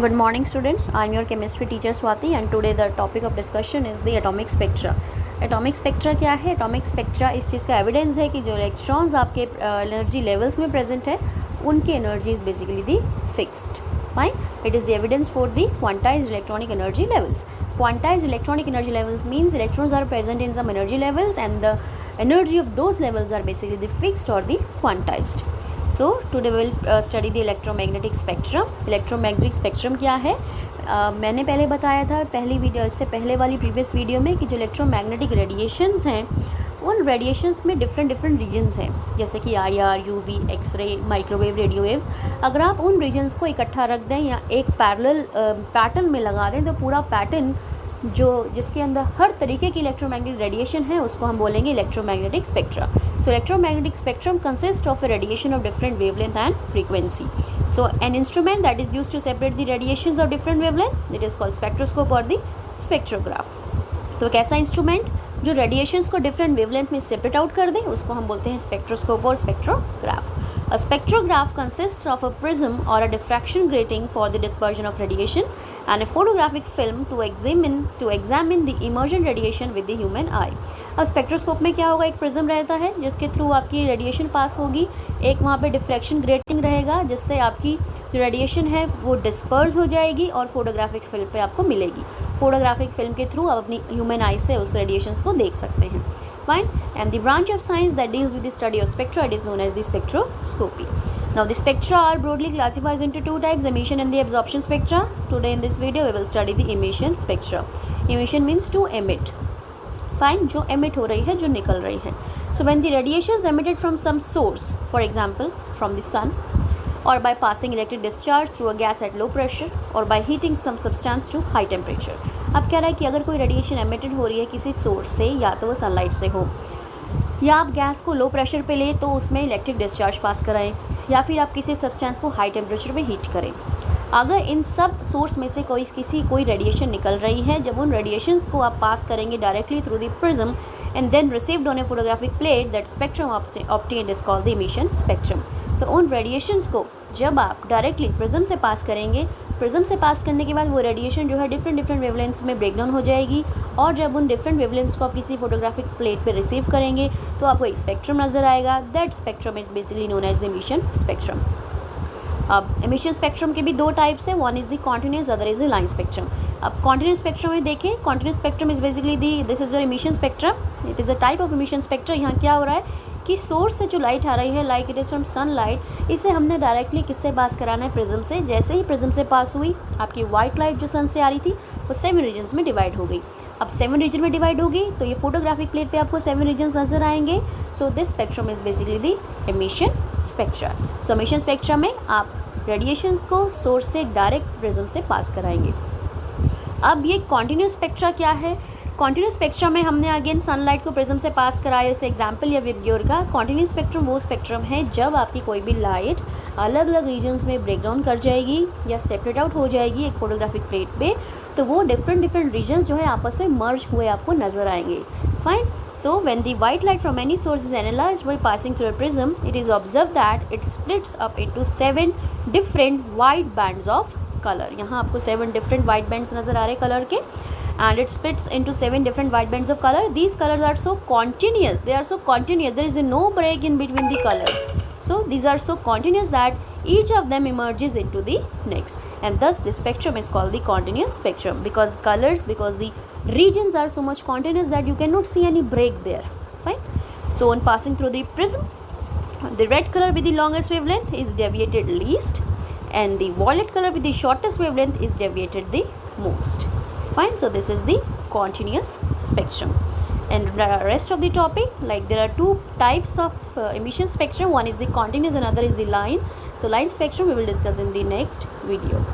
Good morning students, I am your chemistry teacher Swati and today the topic of discussion is the atomic spectra. Atomic spectra क्या है? Atomic spectra इस चीज़ का evidence है कि जो electrons आपके energy levels में प्रेजेंट है उनकी energy is basically the fixed. Fine, it is the evidence for the quantized electronic energy levels. Quantized electronic energy levels means electrons are present in some energy levels and the energy of those levels are basically the fixed or the quantized. So today we will study the electromagnetic spectrum. Electromagnetic spectrum क्या है? मैंने पहले बताया था पहली video, इससे पहले वाली प्रीवियस वीडियो में कि जो इलेक्ट्रोमैग्नेटिक रेडिएशंस हैं उन रेडिएशंस में डिफरेंट रीजन्स हैं, जैसे कि IR, UV, X ray, microwave, radio waves. अगर आप उन रीजन्स को इकट्ठा रख दें या एक पैरेलल पैटर्न में लगा दें तो पूरा पैटर्न जिसके अंदर हर तरीके की इलेक्ट्रोमैग्नेटिक रेडिएशन है उसको हम बोलेंगे electromagnetic spectra. So electromagnetic spectrum consist of a radiation of different wavelength and frequency. So an instrument that is used to separate the radiations of different wavelength it is called spectroscope और the spectrograph. तो एक ऐसा instrument जो radiations को different wavelength में separate out कर दे उसको हम बोलते हैं स्पेक्ट्रोस्कोप और spectrograph. A spectrograph consists of a prism or a diffraction grating for the dispersion of radiation and a photographic film to examine the emergent radiation with the human eye. अब spectroscope में क्या होगा, एक prism रहता है जिसके through आपकी radiation पास होगी, एक वहाँ पे डिफ्रैक्शन ग्रेटिंग रहेगा जिससे आपकी जो रेडिएशन है वो डिस्पर्स हो जाएगी और फोटोग्राफिक फिल्म पे आपको मिलेगी. फोटोग्राफिक फिल्म के थ्रू आप अपनी ह्यूमन आई से उस रेडिएशंस को देख सकते हैं. Fine. And the branch of science that deals with the study of spectra, it is known as the spectroscopy. Now the spectra are broadly classified into two types, emission and the absorption spectra. Today in this video we will study the emission spectra. Emission means to emit. Fine, जो emit हो रही है, जो निकल रही है. So when the radiation is emitted from some source, for example from the sun, or by passing electric discharge through a gas at low pressure or by heating some substance to high temperature. अब कह रहा है कि अगर कोई radiation emitted हो रही है किसी सोर्स से, या तो वो सनलाइट से हो, या आप गैस को लो प्रेशर पे ले तो उसमें इलेक्ट्रिक डिस्चार्ज पास कराएं, या फिर आप किसी सब्सटेंस को हाई टेम्परेचर पे हीट करें. अगर इन सब सोर्स में से कोई रेडिएशन निकल रही है, जब उन रेडिएशंस को आप पास करेंगे directly through the prism and then received on a photographic plate, that spectrum obtained is called the emission spectrum. तो उन रेडिएशंस को जब आप डायरेक्टली प्रिज्म से पास करेंगे, प्रिज्म से पास करने के बाद वो रेडिएशन जो है डिफरेंट वेवलेंथ्स में ब्रेक डाउन हो जाएगी, और जब उन डिफरेंट वेवलेंथ्स को आप किसी फोटोग्राफिक प्लेट पे रिसीव करेंगे तो आपको एक स्पेक्ट्रम नज़र आएगा. That spectrum is basically known as the emission spectrum. अब इमिशन स्पेक्ट्रम के भी दो टाइप्स हैं, one is the continuous, other is the line spectrum. अब कॉन्टिन्यूस स्पेक्ट्रम में देखें, continuous spectrum is basically this is your emission spectrum. It is a type of emission spectrum. यहाँ क्या हो रहा है कि सोर्स से जो लाइट आ रही है, like it is from sunlight, इसे हमने डायरेक्टली किससे पास कराना है, प्रिज्म से. जैसे ही प्रिज्म से पास हुई, आपकी वाइट लाइट जो सन से आ रही थी वो 7 रीजन्स में डिवाइड हो गई. अब 7 रीजन में डिवाइड होगी तो ये फोटोग्राफिक प्लेट पे आपको 7 रीजन्स नजर आएंगे. So this spectrum is basically the emission spectra. So emission spectra में आप रेडिएशंस को सोर्स से डायरेक्ट प्रिज्म से पास कराएंगे. अब ये कॉन्टिन्यूस स्पेक्ट्रा क्या है? कॉन्टिन्यूस स्पेक्ट्रा में हमने अगेन सनलाइट को प्रिज्म से पास कराया, उसे एग्जाम्पल या विब्ग्योर का. कॉन्टिन्यूस स्पेक्ट्रम वो स्पेक्ट्रम है जब आपकी कोई भी लाइट अलग अलग रीजन्स में ब्रेक डाउन कर जाएगी या सेपरेट आउट हो जाएगी एक फोटोग्राफिक प्लेट पे, तो वो डिफरेंट रीजन्स जो है आपस में मर्ज हुए आपको नजर आएंगे. Fine. So when the white light from any source is analyzed while passing through a prism, it is observed that it splits up into 7 different white bands of color. यहाँ आपको 7 different white bands नज़र आ रहे colour के, and it splits into 7 different white bands of color. These colors are so continuous. They are so continuous. There is no break in between the colors. So these are so continuous that each of them emerges into the next, and thus the spectrum is called the continuous spectrum because the regions are so much continuous that you cannot see any break there. Fine. So on passing through the prism, the red color with the longest wavelength is deviated least, and the violet color with the shortest wavelength is deviated the most. Fine. So this is the continuous spectrum. And the rest of the topic, like there are two types of emission spectrum. One is the continuous, another is the line. So line spectrum we will discuss in the next video.